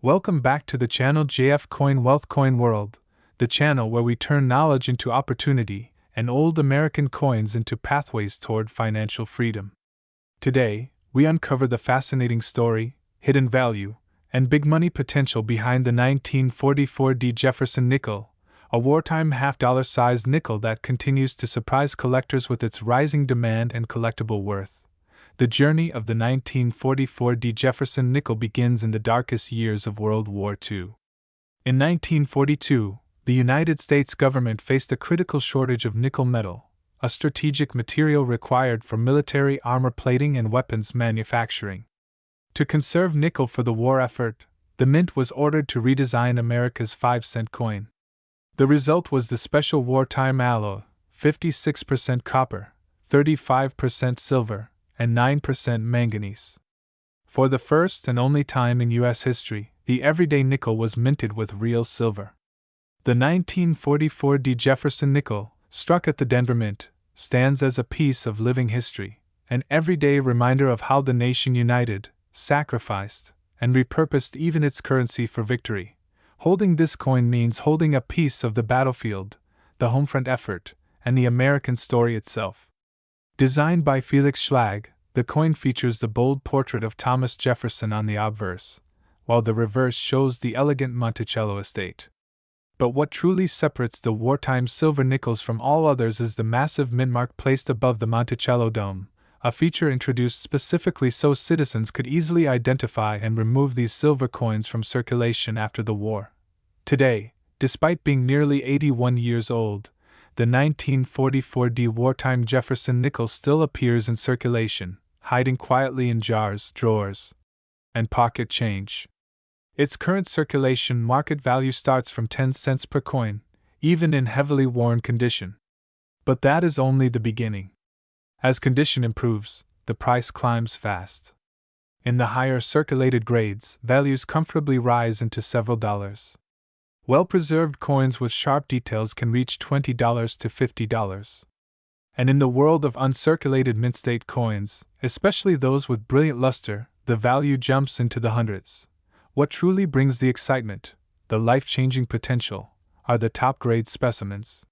Welcome back to the channel JF Coin Wealth Coin World, the channel where we turn knowledge into opportunity and old American coins into pathways toward financial freedom. Today, we uncover the fascinating story, hidden value, and big money potential behind the 1944 D. Jefferson nickel, a wartime half-dollar-sized nickel that continues to surprise collectors with its rising demand and collectible worth. The journey of the 1944 D. Jefferson nickel begins in the darkest years of World War II. In 1942, the United States government faced a critical shortage of nickel metal, a strategic material required for military armor plating and weapons manufacturing. To conserve nickel for the war effort, the Mint was ordered to redesign America's 5-cent coin. The result was the special wartime alloy, 56% copper, 35% silver, and 9% manganese. For the first and only time in U.S. history, the everyday nickel was minted with real silver. The 1944 D. Jefferson nickel, struck at the Denver Mint, stands as a piece of living history, an everyday reminder of how the nation united, sacrificed, and repurposed even its currency for victory. Holding this coin means holding a piece of the battlefield, the homefront effort, and the American story itself. Designed by Felix Schlag, the coin features the bold portrait of Thomas Jefferson on the obverse, while the reverse shows the elegant Monticello estate. But what truly separates the wartime silver nickels from all others is the massive mint mark placed above the Monticello dome, a feature introduced specifically so citizens could easily identify and remove these silver coins from circulation after the war. Today, despite being nearly 81 years old, the 1944 D. wartime Jefferson nickel still appears in circulation, hiding quietly in jars, drawers, and pocket change. Its current circulation market value starts from 10 cents per coin, even in heavily worn condition. But that is only the beginning. As condition improves, the price climbs fast. In the higher circulated grades, values comfortably rise into several dollars. Well-preserved coins with sharp details can reach $20 to $50. And in the world of uncirculated mint-state coins, especially those with brilliant luster, the value jumps into the hundreds. What truly brings the excitement, the life-changing potential, are the top-grade specimens.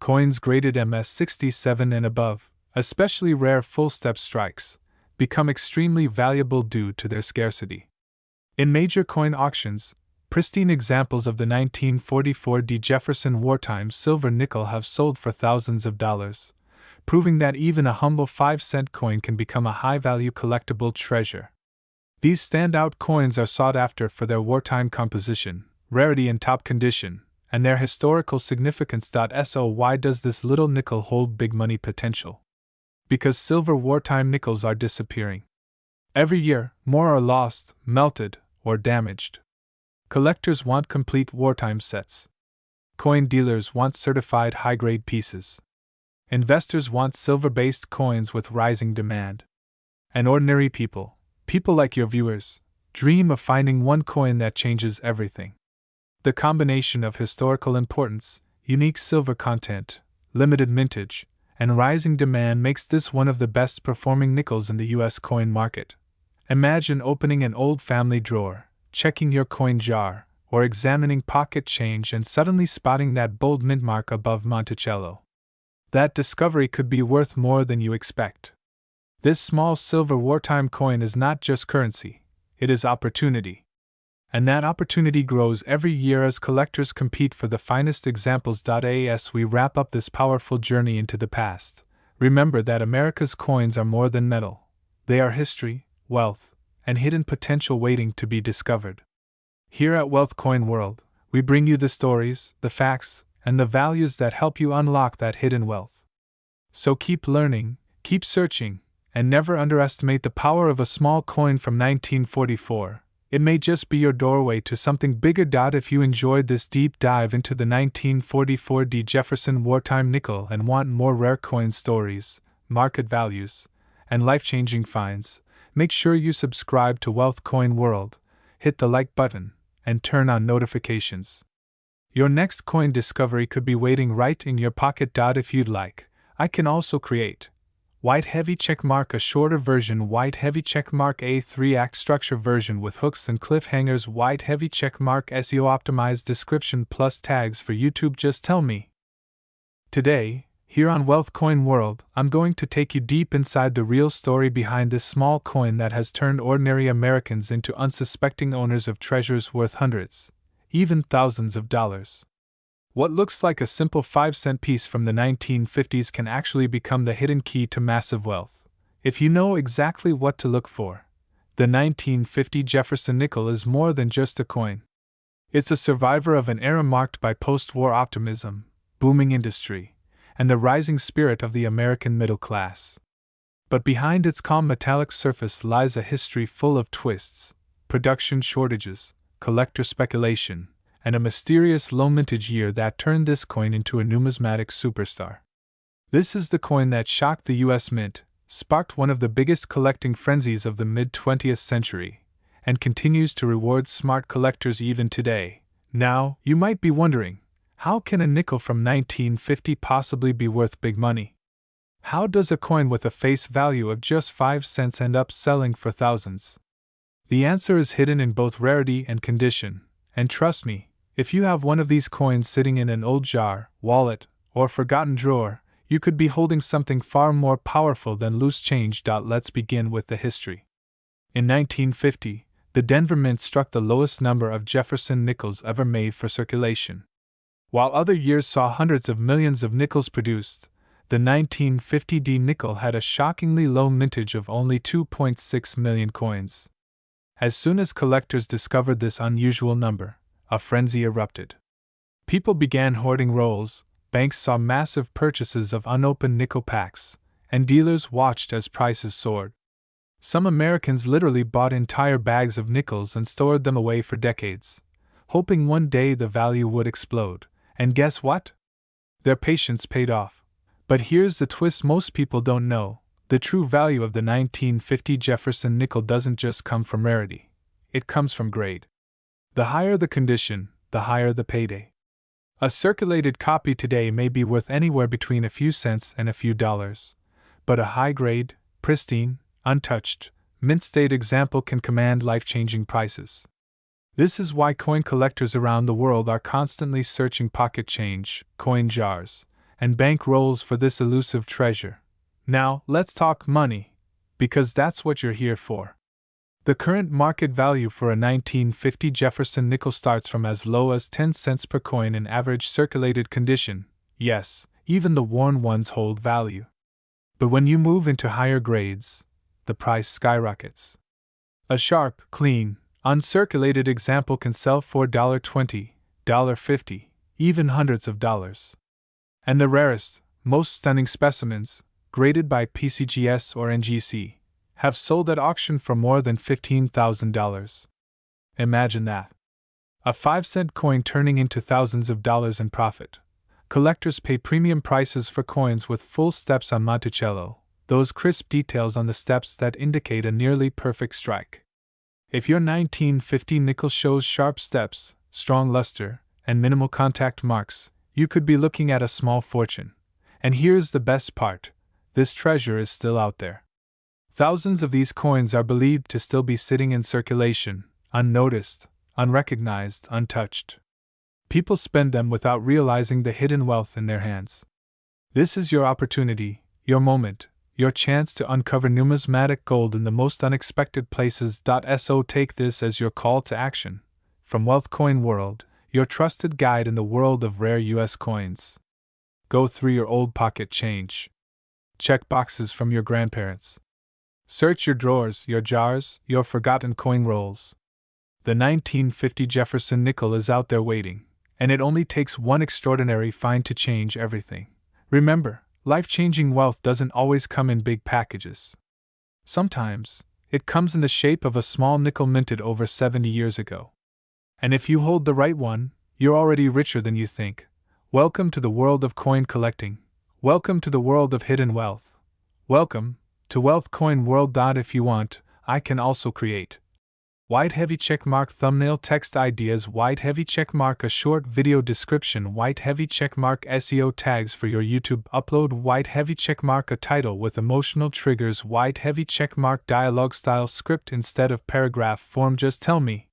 Coins graded MS-67 and above, especially rare full-step strikes, become extremely valuable due to their scarcity. In major coin auctions, pristine examples of the 1944 D. Jefferson wartime silver nickel have sold for thousands of dollars, proving that even a humble 5-cent coin can become a high-value collectible treasure. These standout coins are sought after for their wartime composition, rarity and top condition, and their historical significance. So why does this little nickel hold big money potential? Because silver wartime nickels are disappearing. Every year, more are lost, melted, or damaged. Collectors want complete wartime sets. Coin dealers want certified high-grade pieces. Investors want silver-based coins with rising demand. And ordinary people like your viewers, dream of finding one coin that changes everything. The combination of historical importance, unique silver content, limited mintage, and rising demand makes this one of the best-performing nickels in the U.S. coin market. Imagine opening an old family drawer, checking your coin jar, or examining pocket change and suddenly spotting that bold mint mark above Monticello. That discovery could be worth more than you expect. This small silver wartime coin is not just currency, it is opportunity. And that opportunity grows every year as collectors compete for the finest examples. As we wrap up this powerful journey into the past, remember that America's coins are more than metal. They are history, wealth, and hidden potential waiting to be discovered. Here at Wealth Coin World, we bring you the stories, the facts, and the values that help you unlock that hidden wealth. So keep learning, keep searching, and never underestimate the power of a small coin from 1944. It may just be your doorway to something bigger. If you enjoyed this deep dive into the 1944 D. Jefferson wartime nickel and want more rare coin stories, market values, and life-changing finds, make sure you subscribe to Wealth Coin World, hit the like button, and turn on notifications. Your next coin discovery could be waiting right in your pocket. If you'd like, I can also create White heavy checkmark, a shorter version. White heavy checkmark, a 3-act structure version with hooks and cliffhangers. White heavy checkmark, SEO optimized description plus tags for YouTube. Just tell me. Today, here on Wealth Coin World, I'm going to take you deep inside the real story behind this small coin that has turned ordinary Americans into unsuspecting owners of treasures worth hundreds, even thousands of dollars. What looks like a simple 5-cent piece from the 1950s can actually become the hidden key to massive wealth, if you know exactly what to look for. The 1950 Jefferson nickel is more than just a coin. It's a survivor of an era marked by post-war optimism, booming industry, and the rising spirit of the American middle class. But behind its calm metallic surface lies a history full of twists, production shortages, collector speculation, and a mysterious low mintage year that turned this coin into a numismatic superstar. This is the coin that shocked the US Mint, sparked one of the biggest collecting frenzies of the mid-20th century, and continues to reward smart collectors even today. Now, you might be wondering, how can a nickel from 1950 possibly be worth big money? How does a coin with a face value of just 5 cents end up selling for thousands? The answer is hidden in both rarity and condition, and trust me, if you have one of these coins sitting in an old jar, wallet, or forgotten drawer, you could be holding something far more powerful than loose change. Let's begin with the history. In 1950, the Denver Mint struck the lowest number of Jefferson nickels ever made for circulation. While other years saw hundreds of millions of nickels produced, the 1950 D nickel had a shockingly low mintage of only 2.6 million coins. As soon as collectors discovered this unusual number, a frenzy erupted. People began hoarding rolls, banks saw massive purchases of unopened nickel packs, and dealers watched as prices soared. Some Americans literally bought entire bags of nickels and stored them away for decades, hoping one day the value would explode. And guess what? Their patience paid off. But here's the twist most people don't know. The true value of the 1950 Jefferson nickel doesn't just come from rarity. It comes from grade. The higher the condition, the higher the payday. A circulated copy today may be worth anywhere between a few cents and a few dollars, but a high-grade, pristine, untouched, mint-state example can command life-changing prices. This is why coin collectors around the world are constantly searching pocket change, coin jars, and bank rolls for this elusive treasure. Now, let's talk money, because that's what you're here for. The current market value for a 1950 Jefferson nickel starts from as low as 10 cents per coin in average circulated condition. Yes, even the worn ones hold value. But when you move into higher grades, the price skyrockets. A sharp, clean, uncirculated example can sell for $1.20, $1.50, even hundreds of dollars. And the rarest, most stunning specimens, graded by PCGS or NGC, have sold at auction for more than $15,000. Imagine that. A 5-cent coin turning into thousands of dollars in profit. Collectors pay premium prices for coins with full steps on Monticello, those crisp details on the steps that indicate a nearly perfect strike. If your 1950 nickel shows sharp steps, strong luster, and minimal contact marks, you could be looking at a small fortune. And here's the best part: this treasure is still out there. Thousands of these coins are believed to still be sitting in circulation, unnoticed, unrecognized, untouched. People spend them without realizing the hidden wealth in their hands. This is your opportunity, your moment, your chance to uncover numismatic gold in the most unexpected places. So take this as your call to action. From Wealth Coin World, your trusted guide in the world of rare US coins. Go through your old pocket change. Check boxes from your grandparents. Search your drawers, your jars, your forgotten coin rolls. The 1950 Jefferson nickel is out there waiting, and it only takes one extraordinary find to change everything. Remember, life-changing wealth doesn't always come in big packages. Sometimes, it comes in the shape of a small nickel minted over 70 years ago. And if you hold the right one, you're already richer than you think. Welcome to the world of coin collecting. Welcome to the world of hidden wealth. Welcome to Wealth Coin World. If you want, I can also create White heavy checkmark thumbnail text ideas white heavy checkmark a short video description white heavy checkmark SEO tags for your YouTube upload white heavy checkmark a title with emotional triggers white heavy checkmark dialogue style script instead of paragraph form just tell me.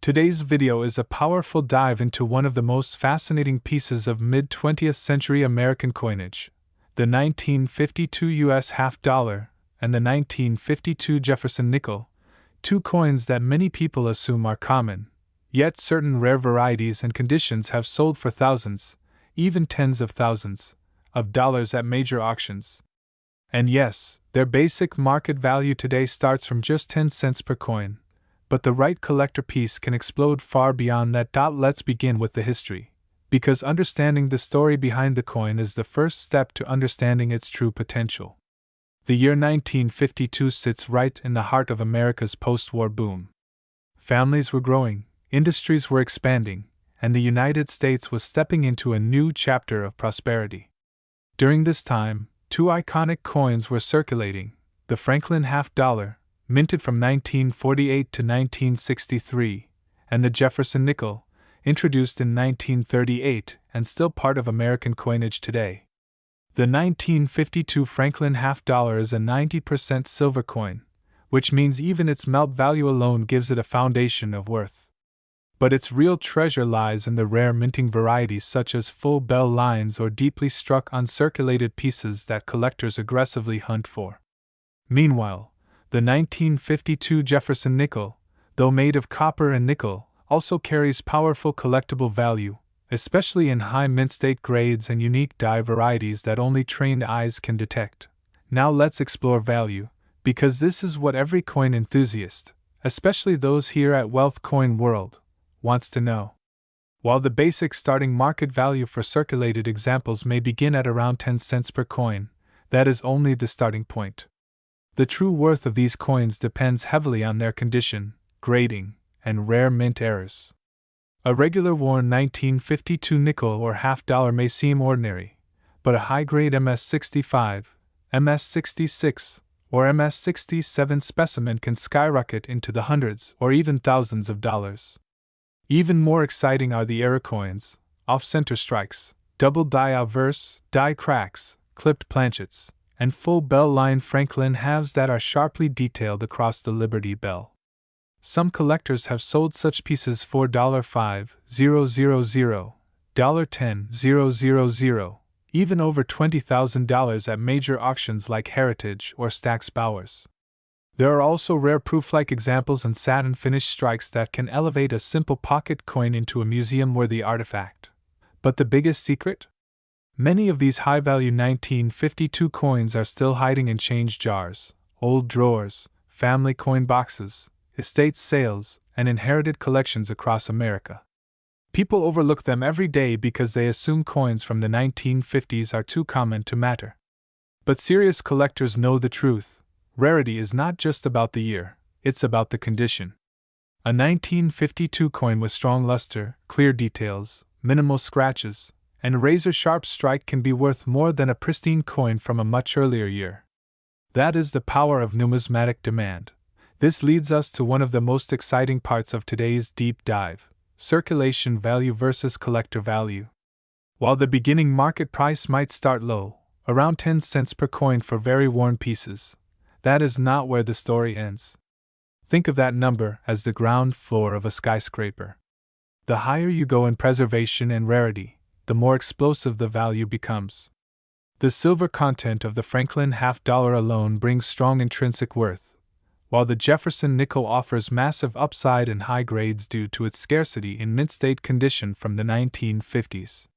Today's video is a powerful dive into one of the most fascinating pieces of mid-20th century American coinage, the 1952 US half dollar and the 1952 Jefferson nickel. Two coins that many people assume are common, yet certain rare varieties and conditions have sold for thousands, even tens of thousands, of dollars at major auctions. And yes, their basic market value today starts from just 10 cents per coin, but the right collector piece can explode far beyond that. Let's begin with the history, because understanding the story behind the coin is the first step to understanding its true potential. The year 1952 sits right in the heart of America's post-war boom. Families were growing, industries were expanding, and the United States was stepping into a new chapter of prosperity. During this time, two iconic coins were circulating: the Franklin half dollar, minted from 1948 to 1963, and the Jefferson nickel, introduced in 1938 and still part of American coinage today. The 1952 Franklin half dollar is a 90% silver coin, which means even its melt value alone gives it a foundation of worth. But its real treasure lies in the rare minting varieties such as full bell lines or deeply struck uncirculated pieces that collectors aggressively hunt for. Meanwhile, the 1952 Jefferson nickel, though made of copper and nickel, also carries powerful collectible value, especially in high mint state grades and unique die varieties that only trained eyes can detect. Now let's explore value, because this is what every coin enthusiast, especially those here at Wealth Coin World, wants to know. While the basic starting market value for circulated examples may begin at around 10 cents per coin, that is only the starting point. The true worth of these coins depends heavily on their condition, grading, and rare mint errors. A regular worn 1952 nickel or half dollar may seem ordinary, but a high-grade MS-65, MS-66, or MS-67 specimen can skyrocket into the hundreds or even thousands of dollars. Even more exciting are the error coins, off-center strikes, double die obverse, die cracks, clipped planchets, and full bell-line Franklin halves that are sharply detailed across the Liberty Bell. Some collectors have sold such pieces for $5,000, $10,000, even over $20,000 at major auctions like Heritage or Stack's Bowers. There are also rare proof-like examples and satin-finished strikes that can elevate a simple pocket coin into a museum-worthy artifact. But the biggest secret? Many of these high-value 1952 coins are still hiding in change jars, old drawers, family coin boxes, estate sales, and inherited collections across America. People overlook them every day because they assume coins from the 1950s are too common to matter. But serious collectors know the truth. Rarity is not just about the year, it's about the condition. A 1952 coin with strong luster, clear details, minimal scratches, and razor-sharp strike can be worth more than a pristine coin from a much earlier year. That is the power of numismatic demand. This leads us to one of the most exciting parts of today's deep dive: circulation value versus collector value. While the beginning market price might start low, around 10 cents per coin for very worn pieces, that is not where the story ends. Think of that number as the ground floor of a skyscraper. The higher you go in preservation and rarity, the more explosive the value becomes. The silver content of the Franklin half dollar alone brings strong intrinsic worth, while the Jefferson nickel offers massive upside and high grades due to its scarcity in mint state condition from the 1950s.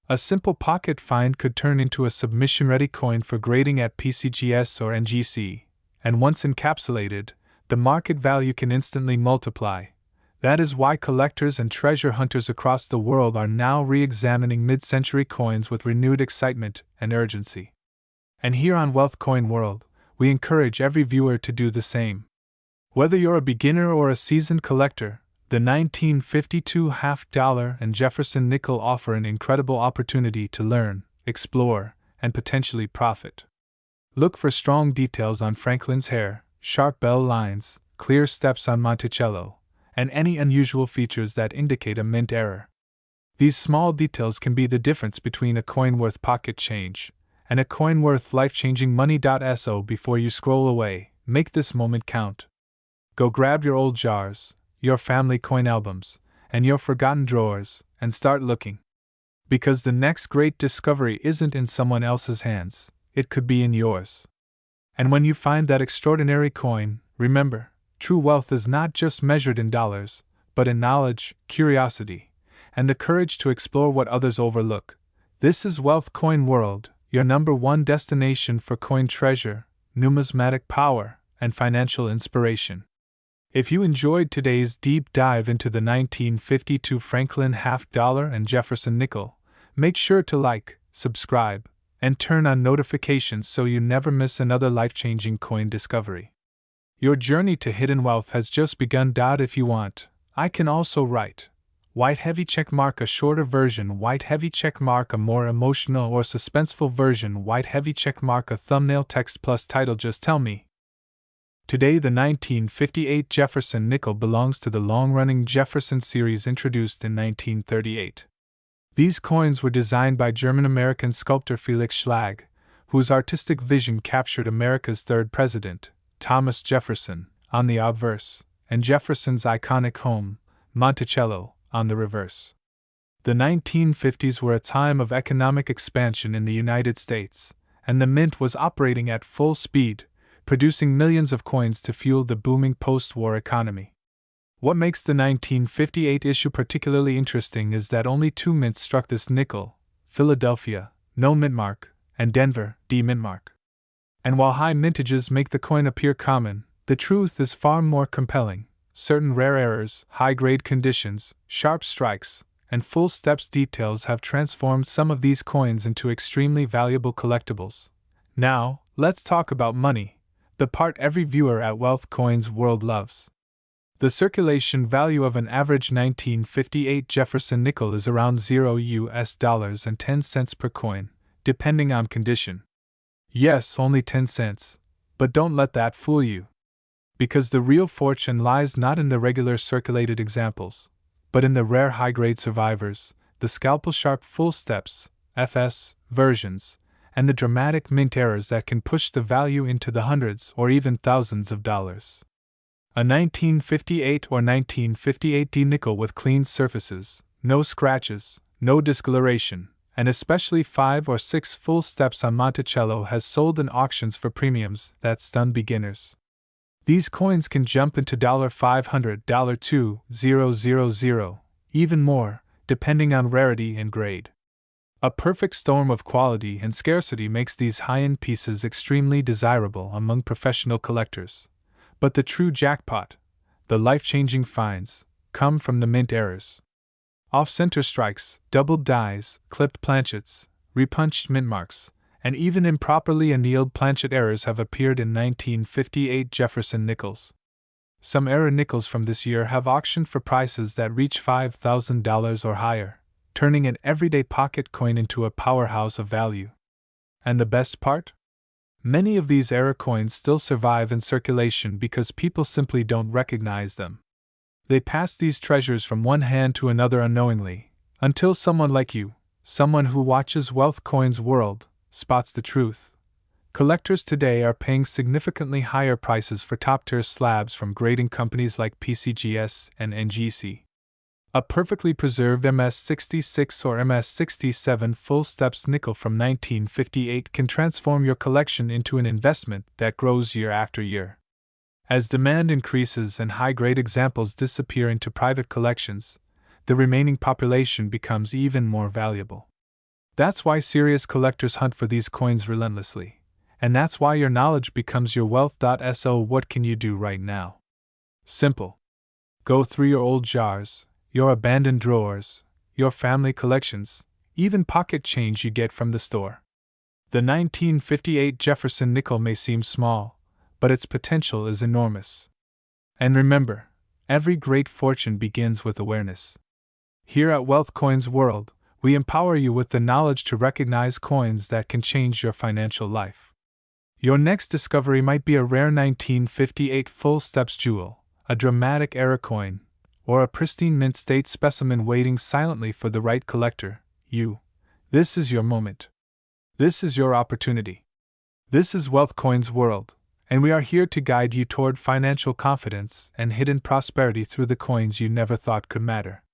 A simple pocket find could turn into a submission-ready coin for grading at PCGS or NGC, and once encapsulated, the market value can instantly multiply. That is why collectors and treasure hunters across the world are now re-examining mid-century coins with renewed excitement and urgency. And here on Wealth Coin World, we encourage every viewer to do the same. Whether you're a beginner or a seasoned collector, the 1952 half dollar and Jefferson nickel offer an incredible opportunity to learn, explore, and potentially profit. Look for strong details on Franklin's hair, sharp bell lines, clear steps on Monticello, and any unusual features that indicate a mint error. These small details can be the difference between a coin worth pocket change and a coin worth life-changing money. So before you scroll away, make this moment count. Go grab your old jars, your family coin albums, and your forgotten drawers, and start looking. Because the next great discovery isn't in someone else's hands, it could be in yours. And when you find that extraordinary coin, remember, true wealth is not just measured in dollars, but in knowledge, curiosity, and the courage to explore what others overlook. This is Wealth Coin World, your #1 destination for coin treasure, numismatic power, and financial inspiration. If you enjoyed today's deep dive into the 1952 Franklin half dollar and Jefferson nickel, make sure to like, subscribe, and turn on notifications so you never miss another life-changing coin discovery. Your journey to hidden wealth has just begun. If you want, I can also write white heavy checkmark a shorter version, white heavy checkmark a more emotional or suspenseful version, white heavy checkmark a thumbnail text plus title. Just tell me. Today, the 1958 Jefferson nickel belongs to the long-running Jefferson series introduced in 1938. These coins were designed by German-American sculptor Felix Schlag, whose artistic vision captured America's third president, Thomas Jefferson, on the obverse, and Jefferson's iconic home, Monticello, on the reverse. The 1950s were a time of economic expansion in the United States, and the mint was operating at full speed, producing millions of coins to fuel the booming post-war economy. What makes the 1958 issue particularly interesting is that only 2 mints struck this nickel: Philadelphia, no mint mark, and Denver, D mint mark. And while high mintages make the coin appear common, the truth is far more compelling. Certain rare errors, high-grade conditions, sharp strikes, and full steps details have transformed some of these coins into extremely valuable collectibles. Now, let's talk about money, the part every viewer at Wealth Coins World loves. The circulation value of an average 1958 Jefferson nickel is around $0.10 per coin, depending on condition. Yes, only 10 cents, but don't let that fool you. Because the real fortune lies not in the regular circulated examples, but in the rare high-grade survivors, the scalpel-sharp full steps, FS, versions, and the dramatic mint errors that can push the value into the hundreds or even thousands of dollars. A 1958 or 1958D nickel with clean surfaces, no scratches, no discoloration, and especially 5 or 6 full steps on Monticello has sold in auctions for premiums that stun beginners. These coins can jump into $500, $2,000, even more, depending on rarity and grade. A perfect storm of quality and scarcity makes these high-end pieces extremely desirable among professional collectors. But the true jackpot, the life-changing finds, come from the mint errors. Off-center strikes, doubled dies, clipped planchets, repunched mint marks, and even improperly annealed planchet errors have appeared in 1958 Jefferson nickels. Some error nickels from this year have auctioned for prices that reach $5,000 or higher, turning an everyday pocket coin into a powerhouse of value. And the best part? Many of these error coins still survive in circulation because people simply don't recognize them. They pass these treasures from one hand to another unknowingly, until someone like you, someone who watches Wealth Coins World, spots the truth. Collectors today are paying significantly higher prices for top-tier slabs from grading companies like PCGS and NGC. A perfectly preserved MS-66 or MS-67 full steps nickel from 1958 can transform your collection into an investment that grows year after year. As demand increases and high-grade examples disappear into private collections, the remaining population becomes even more valuable. That's why serious collectors hunt for these coins relentlessly, and that's why your knowledge becomes your wealth. So what can you do right now? Simple. Go through your old jars, your abandoned drawers, your family collections, even pocket change you get from the store. The 1958 Jefferson nickel may seem small, but its potential is enormous. And remember, every great fortune begins with awareness. Here at Wealth Coins World, we empower you with the knowledge to recognize coins that can change your financial life. Your next discovery might be a rare 1958 full steps jewel, a dramatic era coin, or a pristine mint state specimen waiting silently for the right collector. This is your moment. This is your opportunity. This is WealthCoin's world, and we are here to guide you toward financial confidence and hidden prosperity through the coins you never thought could matter.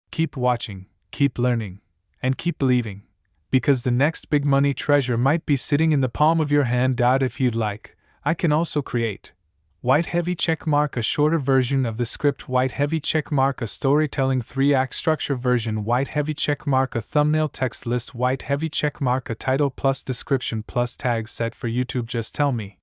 Keep watching, keep learning, and keep believing, because the next big money treasure might be sitting in the palm of your hand. If you'd like, I can also create White Heavy Checkmark, a shorter version of the script, White Heavy Checkmark, a storytelling 3-act structure version, White Heavy Checkmark, a thumbnail text list, White Heavy Checkmark, a title plus description plus tag set for YouTube. Just tell me,